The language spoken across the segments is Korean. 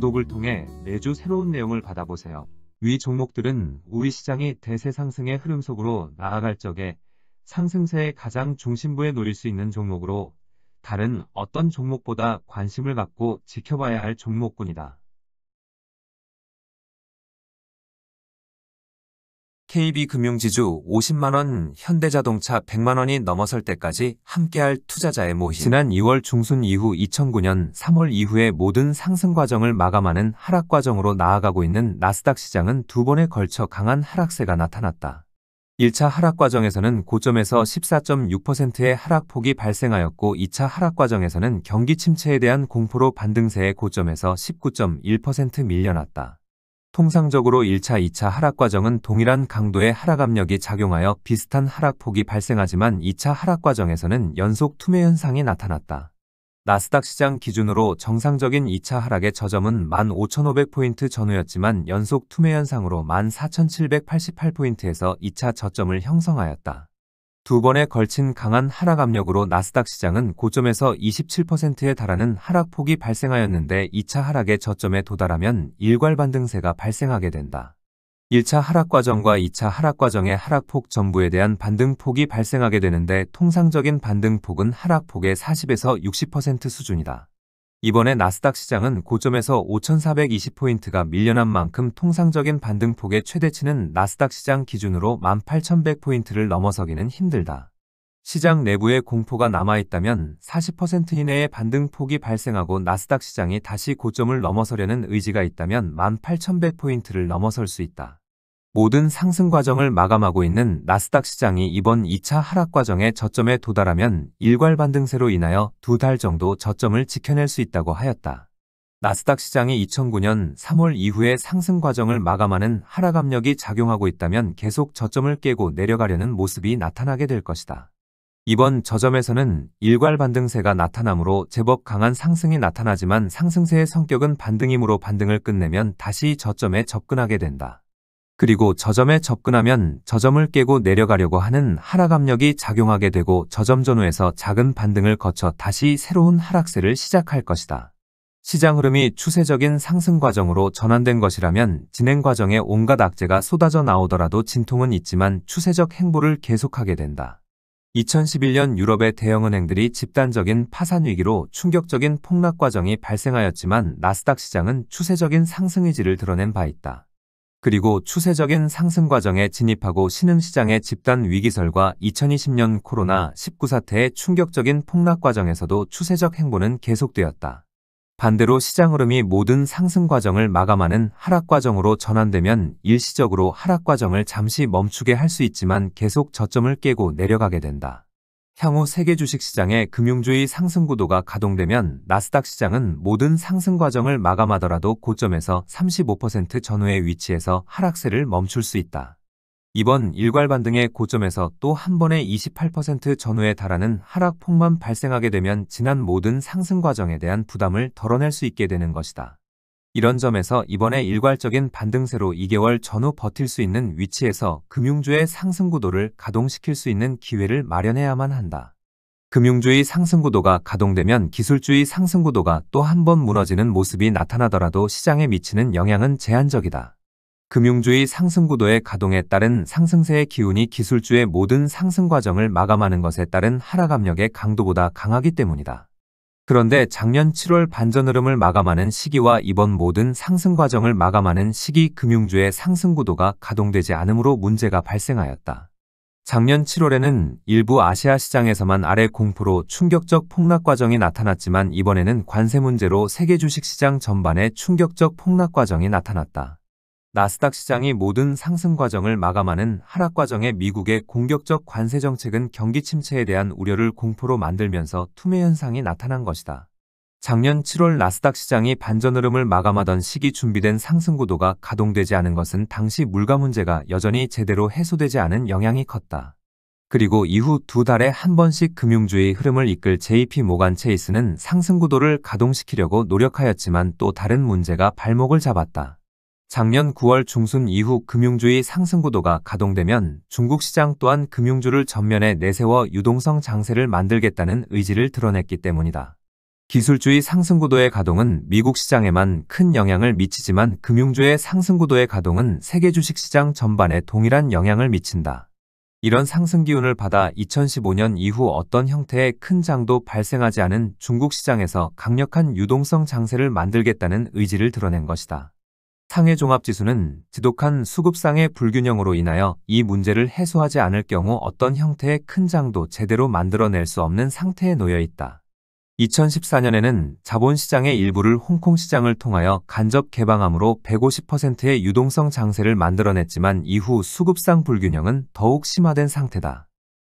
구독을 통해 매주 새로운 내용을 받아보세요. 위 종목들은 우리 시장이 대세 상승의 흐름 속으로 나아갈 적에 상승세의 가장 중심부에 놓일 수 있는 종목으로 다른 어떤 종목보다 관심을 갖고 지켜봐야 할 종목군이다. KB금융지주 50만원, 현대자동차 100만원이 넘어설 때까지 함께할 투자자의 모임. 지난 2월 중순 이후 2009년 3월 이후의 모든 상승 과정을 마감하는 하락 과정으로 나아가고 있는 나스닥 시장은 두 번에 걸쳐 강한 하락세가 나타났다. 1차 하락 과정에서는 고점에서 14.6%의 하락폭이 발생하였고 2차 하락 과정에서는 경기 침체에 대한 공포로 반등세의 고점에서 19.1% 밀려났다. 통상적으로 1차, 2차 하락 과정은 동일한 강도의 하락 압력이 작용하여 비슷한 하락폭이 발생하지만 2차 하락 과정에서는 연속 투매 현상이 나타났다. 나스닥 시장 기준으로 정상적인 2차 하락의 저점은 15,500포인트 전후였지만 연속 투매 현상으로 14,788포인트에서 2차 저점을 형성하였다. 두 번에 걸친 강한 하락 압력으로 나스닥 시장은 고점에서 27%에 달하는 하락폭이 발생하였는데 2차 하락의 저점에 도달하면 일괄 반등세가 발생하게 된다. 1차 하락 과정과 2차 하락 과정의 하락폭 전부에 대한 반등폭이 발생하게 되는데 통상적인 반등폭은 하락폭의 40에서 60% 수준이다. 이번에 나스닥 시장은 고점에서 5,420포인트가 밀려난 만큼 통상적인 반등폭의 최대치는 나스닥 시장 기준으로 18,100포인트를 넘어서기는 힘들다. 시장 내부에 공포가 남아있다면 40% 이내의 반등폭이 발생하고 나스닥 시장이 다시 고점을 넘어서려는 의지가 있다면 18,100포인트를 넘어설 수 있다. 모든 상승 과정을 마감하고 있는 나스닥 시장이 이번 2차 하락 과정의 저점에 도달하면 일괄 반등세로 인하여 2달 정도 저점을 지켜낼 수 있다고 하였다. 나스닥 시장이 2009년 3월 이후의 상승 과정을 마감하는 하락 압력이 작용하고 있다면 계속 저점을 깨고 내려가려는 모습이 나타나게 될 것이다. 이번 저점에서는 일괄 반등세가 나타나므로 제법 강한 상승이 나타나지만 상승세의 성격은 반등이므로 반등을 끝내면 다시 저점에 접근하게 된다. 그리고 저점에 접근하면 저점을 깨고 내려가려고 하는 하락 압력이 작용하게 되고 저점 전후에서 작은 반등을 거쳐 다시 새로운 하락세를 시작할 것이다. 시장 흐름이 추세적인 상승 과정으로 전환된 것이라면 진행 과정에 온갖 악재가 쏟아져 나오더라도 진통은 있지만 추세적 행보를 계속하게 된다. 2011년 유럽의 대형은행들이 집단적인 파산 위기로 충격적인 폭락 과정이 발생하였지만 나스닥 시장은 추세적인 상승 의지를 드러낸 바 있다. 그리고 추세적인 상승 과정에 진입하고 신흥시장의 집단 위기설과 2020년 코로나19 사태의 충격적인 폭락 과정에서도 추세적 행보는 계속되었다. 반대로 시장 흐름이 모든 상승 과정을 마감하는 하락 과정으로 전환되면 일시적으로 하락 과정을 잠시 멈추게 할 수 있지만 계속 저점을 깨고 내려가게 된다. 향후 세계 주식시장의 금융주의 상승 구도가 가동되면 나스닥 시장은 모든 상승 과정을 마감하더라도 고점에서 35% 전후의 위치에서 하락세를 멈출 수 있다. 이번 일괄 반등의 고점에서 또 한 번에 28% 전후에 달하는 하락폭만 발생하게 되면 지난 모든 상승 과정에 대한 부담을 덜어낼 수 있게 되는 것이다. 이런 점에서 이번에 일괄적인 반등세로 2개월 전후 버틸 수 있는 위치에서 금융주의 상승 구도를 가동시킬 수 있는 기회를 마련해야만 한다. 금융주의 상승 구도가 가동되면 기술주의 상승 구도가 또 한 번 무너지는 모습이 나타나더라도 시장에 미치는 영향은 제한적이다. 금융주의 상승 구도의 가동에 따른 상승세의 기운이 기술주의 모든 상승 과정을 마감하는 것에 따른 하락 압력의 강도보다 강하기 때문이다. 그런데 작년 7월 반전 흐름을 마감하는 시기와 이번 모든 상승 과정을 마감하는 시기 금융주의 상승 구도가 가동되지 않으므로 문제가 발생하였다. 작년 7월에는 일부 아시아 시장에서만 아래 공포로 충격적 폭락 과정이 나타났지만 이번에는 관세 문제로 세계 주식시장 전반에 충격적 폭락 과정이 나타났다. 나스닥 시장이 모든 상승 과정을 마감하는 하락 과정에 미국의 공격적 관세 정책은 경기 침체에 대한 우려를 공포로 만들면서 투매 현상이 나타난 것이다. 작년 7월 나스닥 시장이 반전 흐름을 마감하던 시기 준비된 상승 구도가 가동되지 않은 것은 당시 물가 문제가 여전히 제대로 해소되지 않은 영향이 컸다. 그리고 이후 2달에 한 번씩 금융주의 흐름을 이끌 JP 모간 체이스는 상승 구도를 가동시키려고 노력하였지만 또 다른 문제가 발목을 잡았다. 작년 9월 중순 이후 금융주의 상승 구도가 가동되면 중국 시장 또한 금융주를 전면에 내세워 유동성 장세를 만들겠다는 의지를 드러냈기 때문이다. 기술주의 상승구도의 가동은 미국 시장에만 큰 영향을 미치지만 금융주의 상승구도의 가동은 세계 주식시장 전반에 동일한 영향을 미친다. 이런 상승 기운을 받아 2015년 이후 어떤 형태의 큰 장도 발생하지 않은 중국 시장에서 강력한 유동성 장세를 만들겠다는 의지를 드러낸 것이다. 상해종합지수는 지독한 수급상의 불균형으로 인하여 이 문제를 해소하지 않을 경우 어떤 형태의 큰 장도 제대로 만들어낼 수 없는 상태에 놓여 있다. 2014년에는 자본시장의 일부를 홍콩 시장을 통하여 간접 개방함으로 150%의 유동성 장세를 만들어냈지만 이후 수급상 불균형은 더욱 심화된 상태다.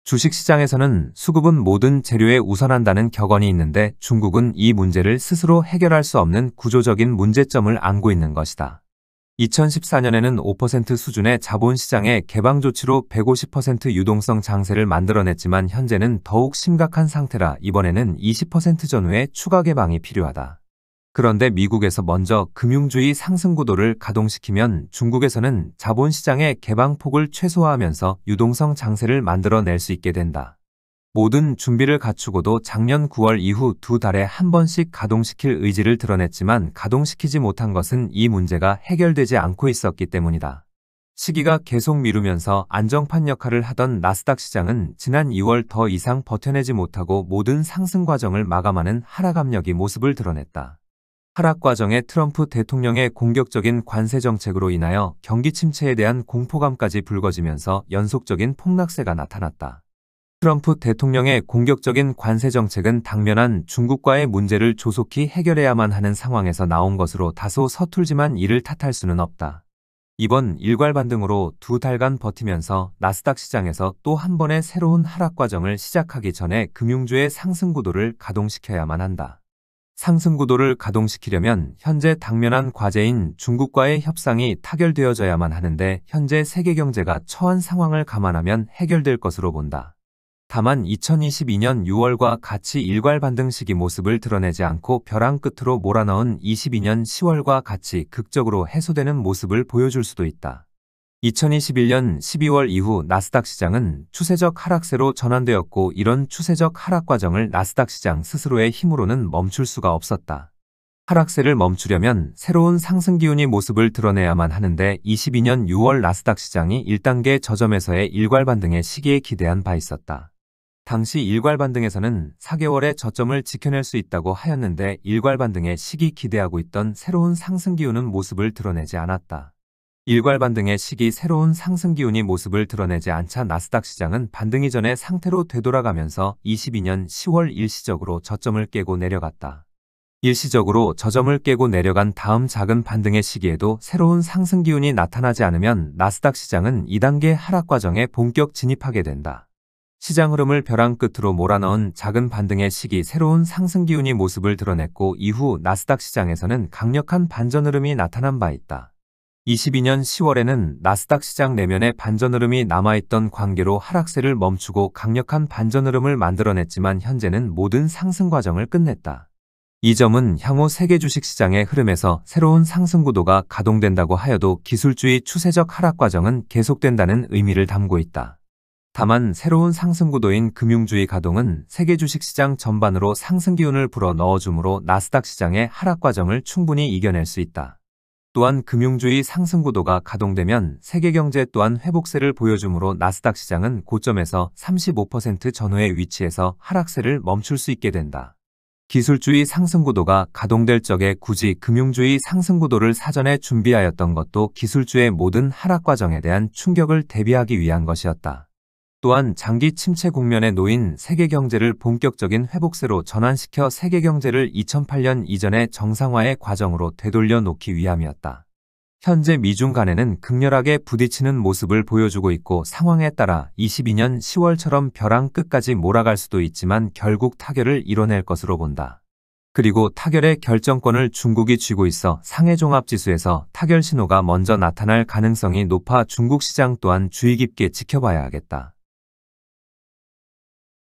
주식시장에서는 수급은 모든 재료에 우선한다는 격언이 있는데 중국은 이 문제를 스스로 해결할 수 없는 구조적인 문제점을 안고 있는 것이다. 2014년에는 5% 수준의 자본시장의 개방 조치로 150% 유동성 장세를 만들어냈지만 현재는 더욱 심각한 상태라 이번에는 20% 전후의 추가 개방이 필요하다. 그런데 미국에서 먼저 금융주의 상승구도를 가동시키면 중국에서는 자본시장의 개방폭을 최소화하면서 유동성 장세를 만들어낼 수 있게 된다. 모든 준비를 갖추고도 작년 9월 이후 2달에 한 번씩 가동시킬 의지를 드러냈지만 가동시키지 못한 것은 이 문제가 해결되지 않고 있었기 때문이다. 시기가 계속 미루면서 안정판 역할을 하던 나스닥 시장은 지난 2월 더 이상 버텨내지 못하고 모든 상승 과정을 마감하는 하락 압력이 모습을 드러냈다. 하락 과정에 트럼프 대통령의 공격적인 관세 정책으로 인하여 경기 침체에 대한 공포감까지 불거지면서 연속적인 폭락세가 나타났다. 트럼프 대통령의 공격적인 관세 정책은 당면한 중국과의 문제를 조속히 해결해야만 하는 상황에서 나온 것으로 다소 서툴지만 이를 탓할 수는 없다. 이번 일괄 반등으로 2달간 버티면서 나스닥 시장에서 또 한 번의 새로운 하락 과정을 시작하기 전에 금융주의 상승 구도를 가동시켜야만 한다. 상승 구도를 가동시키려면 현재 당면한 과제인 중국과의 협상이 타결되어져야만 하는데 현재 세계 경제가 처한 상황을 감안하면 해결될 것으로 본다. 다만 2022년 6월과 같이 일괄 반등 시기 모습을 드러내지 않고 벼랑 끝으로 몰아넣은 22년 10월과 같이 극적으로 해소되는 모습을 보여줄 수도 있다. 2021년 12월 이후 나스닥 시장은 추세적 하락세로 전환되었고 이런 추세적 하락 과정을 나스닥 시장 스스로의 힘으로는 멈출 수가 없었다. 하락세를 멈추려면 새로운 상승 기운이 모습을 드러내야만 하는데 22년 6월 나스닥 시장이 1단계 저점에서의 일괄 반등의 시기에 기대한 바 있었다. 당시 일괄 반등에서는 4개월의 저점을 지켜낼 수 있다고 하였는데 일괄 반등의 시기 기대하고 있던 새로운 상승 기운은 모습을 드러내지 않았다. 일괄 반등의 시기 새로운 상승 기운이 모습을 드러내지 않자 나스닥 시장은 반등 이전의 상태로 되돌아가면서 22년 10월 일시적으로 저점을 깨고 내려갔다. 일시적으로 저점을 깨고 내려간 다음 작은 반등의 시기에도 새로운 상승 기운이 나타나지 않으면 나스닥 시장은 2단계 하락 과정에 본격 진입하게 된다. 시장 흐름을 벼랑 끝으로 몰아넣은 작은 반등의 시기 새로운 상승 기운이 모습을 드러냈고 이후 나스닥 시장에서는 강력한 반전 흐름이 나타난 바 있다. 22년 10월에는 나스닥 시장 내면의 반전 흐름이 남아있던 관계로 하락세를 멈추고 강력한 반전 흐름을 만들어냈지만 현재는 모든 상승 과정을 끝냈다. 이 점은 향후 세계 주식시장의 흐름에서 새로운 상승 구도가 가동된다고 하여도 기술주의 추세적 하락 과정은 계속된다는 의미를 담고 있다. 다만 새로운 상승 구도인 금융주의 가동은 세계 주식시장 전반으로 상승 기운을 불어 넣어주므로 나스닥 시장의 하락 과정을 충분히 이겨낼 수 있다. 또한 금융주의 상승 구도가 가동되면 세계 경제 또한 회복세를 보여주므로 나스닥 시장은 고점에서 35% 전후의 위치에서 하락세를 멈출 수 있게 된다. 기술주의 상승 구도가 가동될 적에 굳이 금융주의 상승 구도를 사전에 준비하였던 것도 기술주의 모든 하락 과정에 대한 충격을 대비하기 위한 것이었다. 또한 장기 침체 국면에 놓인 세계 경제를 본격적인 회복세로 전환시켜 세계 경제를 2008년 이전의 정상화의 과정으로 되돌려 놓기 위함이었다. 현재 미중 간에는 극렬하게 부딪히는 모습을 보여주고 있고 상황에 따라 22년 10월처럼 벼랑 끝까지 몰아갈 수도 있지만 결국 타결을 이뤄낼 것으로 본다. 그리고 타결의 결정권을 중국이 쥐고 있어 상해종합지수에서 타결 신호가 먼저 나타날 가능성이 높아 중국 시장 또한 주의 깊게 지켜봐야 하겠다.